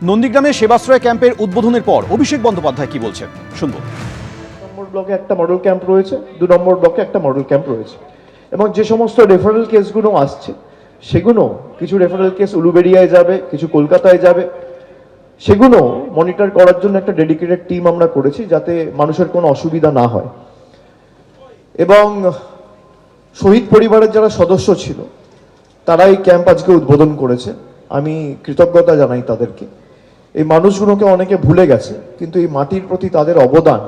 নন্দীগ্রামে সেবাশ্রয় ক্যাম্পের উদ্বোধনের পর অভিষেক বন্দ্যোপাধ্যায় কি বলছেন শুনব। নম্বর ব্লকে একটা মডেল ক্যাম্প রয়েছে, 2 নম্বর ব্লকে একটা মডেল ক্যাম্প রয়েছে, এবং যে সমস্ত রেফারেল কেসগুলো আসছে সেগুলো কিছু রেফারেল কেস উলুবেড়িয়ায় যাবে, কিছু কলকাতায় যাবে, সেগুলো মনিটর করার জন্য একটা ডেডিকেটেড টিম আমরা করেছি যাতে মানুষের কোনো অসুবিধা না হয়। এবং শহীদ পরিবারের যারা সদস্য ছিল তারা এই ক্যাম্প আজকে উদ্বোধন করেছে, আমি কৃতজ্ঞতা জানাই তাদেরকে। এই মানুষগুলোকে অনেকে ভুলে গেছে, কিন্তু এই মাটির প্রতি তাদের অবদান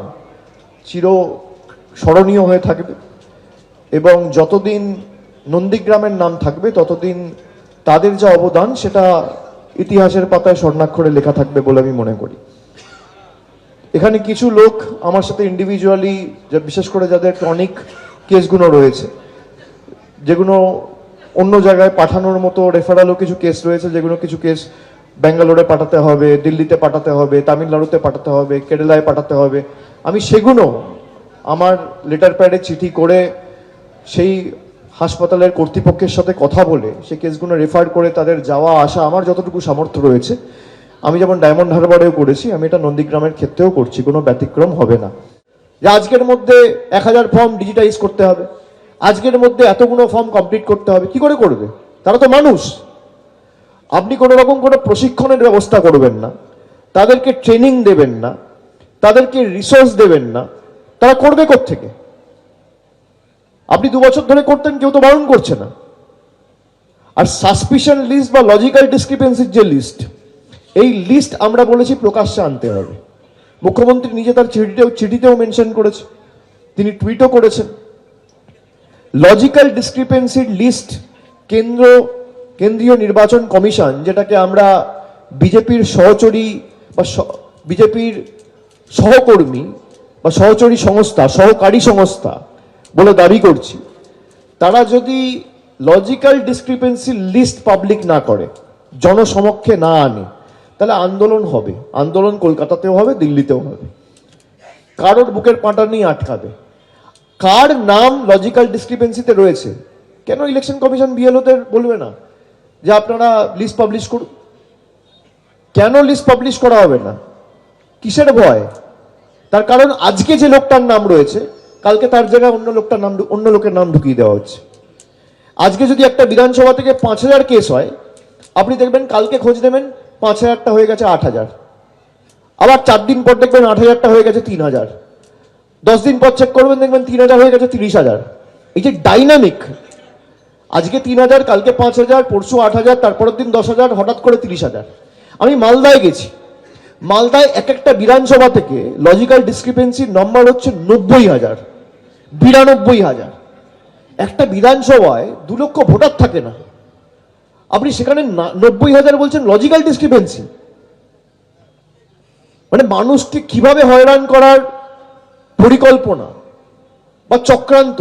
চির স্মরণীয় হয়ে থাকবে, এবং যতদিন নন্দীগ্রামের নাম থাকবে ততদিন তাদের যা অবদান সেটা ইতিহাসের পাতায় স্বর্ণাক্ষরে লেখা থাকবে বলে আমি মনে করি। এখানে কিছু লোক আমার সাথে ইন্ডিভিজুয়ালি, বিশেষ করে যাদের ক্রনিক কেসগুলো রয়েছে, যেগুলো অন্য জায়গায় পাঠানোর মতো রেফারেলও কিছু কেস রয়েছে, যেগুলো কিছু কেস ব্যাঙ্গালোরে পাঠাতে হবে, দিল্লিতে পাঠাতে হবে, তামিলনাড়ুতে পাঠাতে হবে, কেরালায় পাঠাতে হবে, আমি সেগুলো আমার লেটার প্যাডে চিঠি করে সেই হাসপাতালের কর্তৃপক্ষের সাথে কথা বলে সেই কেসগুলো রেফার করে তাদের যাওয়া আসা আমার যতটুকু সামর্থ্য রয়েছে, আমি যেমন ডায়মন্ড হারবারেও করেছি আমি এটা নন্দীগ্রামের ক্ষেত্রেও করছি, কোনো ব্যতিক্রম হবে না। যে আজকের মধ্যে 1000 ফর্ম ডিজিটাইজ করতে হবে, আজকের মধ্যে এতগুলো ফর্ম কমপ্লিট করতে হবে, কি করে করবে? তারা তো মানুষ। আপনি কোনো রকম কোনো প্রশিক্ষণের ব্যবস্থা করবেন না, তাদেরকে ট্রেনিং দেবেন না, তাদেরকে রিসোর্স দেবেন না, তারা করবে কোত্থেকে? আপনি 2 বছর ধরে করতেন, কেউ তো বারণ করছে না। আর সাসপিশন লিস্ট বা লজিক্যাল ডিসক্রিপেন্সির যে লিস্ট, এই লিস্ট আমরা বলেছি প্রকাশ্যে আনতে হবে। মুখ্যমন্ত্রী নিজে তার চিঠিতেও মেনশন করেছে, তিনি টুইটও করেছেন। লজিক্যাল ডিসক্রিপেন্সির লিস্ট কেন্দ্রীয় নির্বাচন কমিশন, যেটাকে আমরা বিজেপির সহচরী বা বিজেপির সহকর্মী বা সহচরী সংস্থা, সহকারী সংস্থা বলে দাবি করছি, তারা যদি লজিক্যাল ডিসক্রিপেন্সির লিস্ট পাবলিক না করে, জনসমক্ষে না আনে, তাহলে আন্দোলন হবে। আন্দোলন কলকাতাতেও হবে, দিল্লিতেও হবে। কারোর বুকের পাঁটা নিয়ে আটকাবে। কার নাম লজিক্যাল ডিসক্রিপেন্সিতে রয়েছে, কেন ইলেকশন কমিশন বিএলওদের বলবে না যে আপনারা লিস্ট পাবলিশ করুন? কেন লিস্ট পাবলিশ করা হবে না? কিসের ভয়? তার কারণ আজকে যে লোকটার নাম রয়েছে, কালকে তার জায়গায় অন্য লোকের নাম ঢুকিয়ে দেওয়া হচ্ছে। আজকে যদি একটা বিধানসভা থেকে 5000 কেস হয়, আপনি দেখবেন কালকে খোঁজ নেবেন 5000টা হয়ে গেছে 8000, আবার 4 দিন পর দেখবেন 8000টা হয়ে গেছে 3000, 10 দিন পর চেক করবেন দেখবেন 3000 হয়ে গেছে 30000। এই যে ডাইনামিক, আজকে 3000, কালকে 5000, পরশু 8000, তারপরের দিন 10000, হঠাৎ করে 30000। আমি মালদায় গেছি, মালদায় এক একটা বিধানসভা থেকে লজিক্যাল ডিসক্রিপেন্সির নম্বর হচ্ছে 90000, 92000। একটা বিধানসভায় 2 লক্ষ ভোটার থাকে না, আপনি সেখানে 90000 বলছেন লজিক্যাল ডিসক্রিপেন্সি। মানে মানুষকে কিভাবে হয়রান করার পরিকল্পনা বা চক্রান্ত।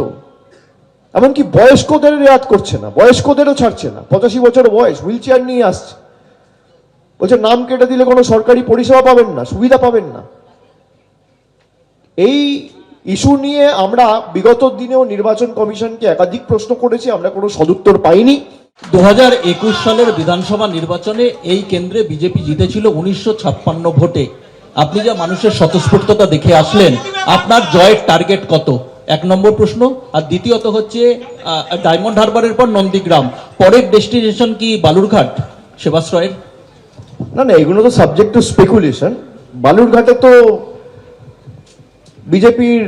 এমনকি বয়স্কদের রেয়াত করছে না, বয়স্কদেরও ছাড়ছে না। 85 বছর বয়স, হুইল চেয়ার নিয়ে আসছে, বলছে নাম কেটে দিলে কোনো সরকারি পরিষেবা পাবেন না, সুবিধা পাবেন না। এই ইস্যু নিয়ে আমরা বিগত দিনেও নির্বাচন কমিশনকে একাধিক প্রশ্ন করেছি, আমরা কোনো সদুত্তর পাইনি। 2021 সালের বিধানসভা নির্বাচনে এই কেন্দ্রে বিজেপি জিতেছিল 1956 ভোটে। আপনি যা মানুষের স্বতঃস্ফূর্ততা দেখে আসলেন, আপনার জয়ের টার্গেট কত? 1 নম্বর প্রশ্ন। আর দ্বিতীয়ত হচ্ছে ডায়মন্ড হারবারের পর নন্দীগ্রাম, পরের ডেস্টিনেশন কি বালুরঘাট সেবাশ্রয়ের? না না, এগুলো তো সাবজেক্ট টু স্পেকুলেশন। বালুরঘাটে তো বিজেপির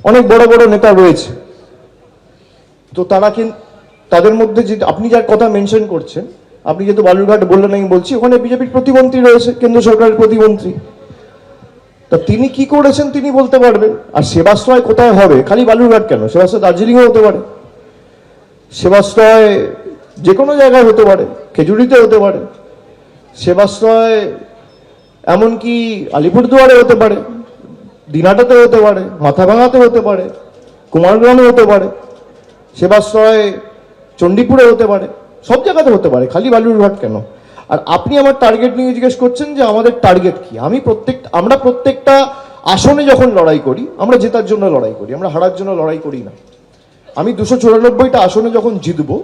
অনেক বড় বড় নেতা রয়েছে, তো তারা তাদের মধ্যে যে আপনি যার কথা মেনশন করছেন, আপনি যেহেতু বালুরঘাট বললেন আমি বলছি, ওখানে বিজেপির প্রতিমন্ত্রী রয়েছে, কেন্দ্র সরকারের প্রতিমন্ত্রী, তা তিনি কি করেছেন তিনি বলতে পারবেন। আর সেবাশ্রয় কোথায় হবে? খালি বালুরঘাট কেন, সেবাশ্রয় দার্জিলিংও হতে পারে, সেবাশ্রয় যে কোনো জায়গায় হতে পারে, খেজুরিতে হতে পারে, সেবাশ্রয় এমনকি আলিপুরদুয়ারে হতে পারে, দিনাটাতে হতে পারে, মাথাভাঙাতে হতে পারে, কুমারগ্রামে হতে পারে, সেবাশ্রয় চণ্ডীপুরে হতে পারে, সব জায়গাতে হতে পারে, খালি বালুরঘাট কেন? আর আপনি আমার টার্গেট নিয়ে জিজ্ঞেস করছেন যে আমাদের টার্গেট কি। আমরা প্রত্যেকটা আসনে যখন লড়াই করি, আমরা জেতার জন্য লড়াই করি, আমরা হারার জন্য লড়াই করি না। আমি 294টা আসনে যখন জিতবো,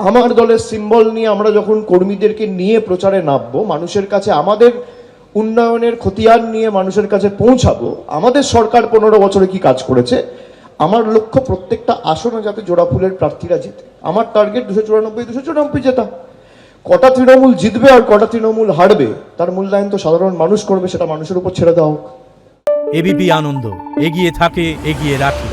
আমার দলের সিম্বল নিয়ে আমরা যখন কর্মীদেরকে নিয়ে প্রচারে নামবো, মানুষের কাছে আমাদের উন্নয়নের খতিয়ান নিয়ে মানুষের কাছে পৌঁছাবো, আমাদের সরকার 15 বছরে কি কাজ করেছে, আমার লক্ষ্য প্রত্যেকটা আসনে যাতে জোড়া ফুলের প্রার্থীরা জিতে। আমার টার্গেট 294 জেতা। কটা তৃণমূল জিতবে আর কটা তৃণমূল হারবে তার মূল্যায়ন তো সাধারণ মানুষ করবে, সেটা মানুষের উপর ছেড়ে দেওয়া হোক। এবিপি আনন্দ, এগিয়ে থাকে, এগিয়ে রাখে।